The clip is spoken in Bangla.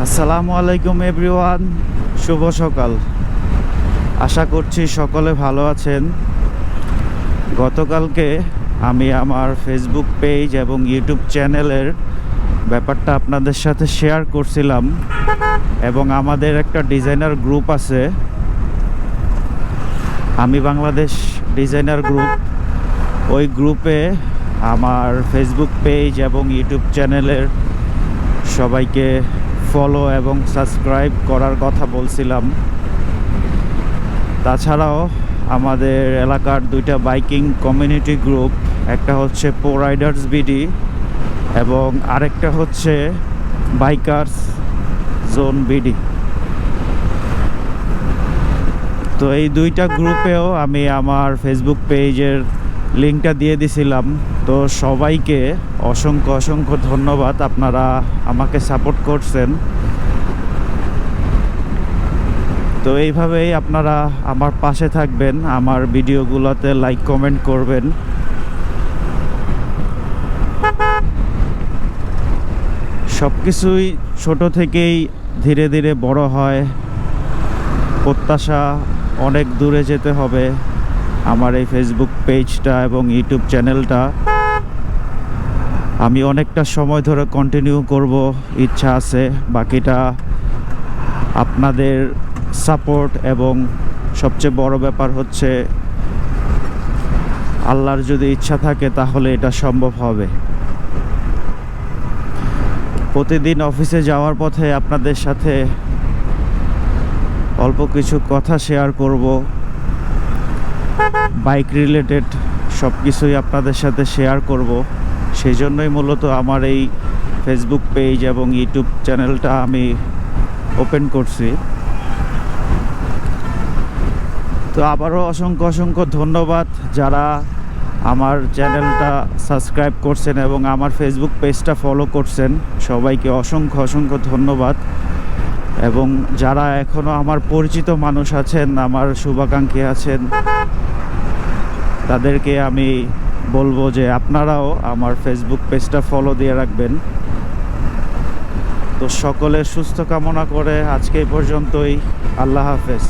আসসালামু আলাইকুম এভরিওয়ান, শুভ সকাল। আশা করছি সকলে ভালো আছেন। গতকালকে আমি আমার ফেসবুক পেজ এবং ইউটিউব চ্যানেলের ব্যাপারটা আপনাদের সাথে শেয়ার করছিলাম, এবং আমাদের একটা ডিজাইনার গ্রুপ আছে, আমি বাংলাদেশ ডিজাইনার গ্রুপ। ওই গ্রুপে আমার ফেসবুক পেজ এবং ইউটিউব চ্যানেলের সবাইকে ফলো এবং সাবস্ক্রাইব করার কথা বলছিলাম। তাছাড়াও আমাদের এলাকার দুইটা বাইকিং কমিউনিটি গ্রুপ, একটা হচ্ছে পো রাইডার্স বিডি এবং আরেকটা হচ্ছে বাইকার্স জোন বিডি। তো এই দুইটা গ্রুপেও আমি আমার ফেসবুক পেজের লিঙ্কটা দিয়ে দিছিলাম। তো সবাইকে অসংখ্য অসংখ্য ধন্যবাদ, আপনারা আমাকে সাপোর্ট করছেন। তো এইভাবেই আপনারা আমার পাশে থাকবেন, আমার ভিডিওগুলোতে লাইক কমেন্ট করবেন। সব কিছুই ছোট থেকেই ধীরে ধীরে বড় হয়। প্রত্যাশা অনেক দূরে যেতে হবে। আমার এই ফেসবুক পেজটা এবং ইউটিউব চ্যানেলটা আমি অনেকটা সময় ধরে কন্টিনিউ করব, ইচ্ছা আছে। বাকিটা আপনাদের সাপোর্ট এবং সবচেয়ে বড় ব্যাপার হচ্ছে আল্লাহর যদি ইচ্ছা থাকে তাহলে এটা সম্ভব হবে। প্রতিদিন অফিসে যাওয়ার পথে আপনাদের সাথে অল্প কিছু কথা শেয়ার করব, বাইক রিলেটেড সব কিছুই আপনাদের সাথে শেয়ার করব। সেই জন্যই মূলত আমার এই ফেসবুক পেজ এবং ইউটিউব চ্যানেলটা আমি ওপেন করছি। তো আবারও অসংখ্য অসংখ্য ধন্যবাদ যারা আমার চ্যানেলটা সাবস্ক্রাইব করছেন এবং আমার ফেসবুক পেজটা ফলো করছেন। সবাইকে অসংখ্য অসংখ্য ধন্যবাদ। এবং যারা এখনও আমার পরিচিত মানুষ আছেন, আমার শুভাকাঙ্ক্ষী আছেন, তাদেরকে আমি বলবো যে আপনারাও আমার ফেসবুক পেজটা ফলো দিয়ে রাখবেন। তো সকলের সুস্থ কামনা করে আজকে এই পর্যন্তই। আল্লাহ হাফেজ।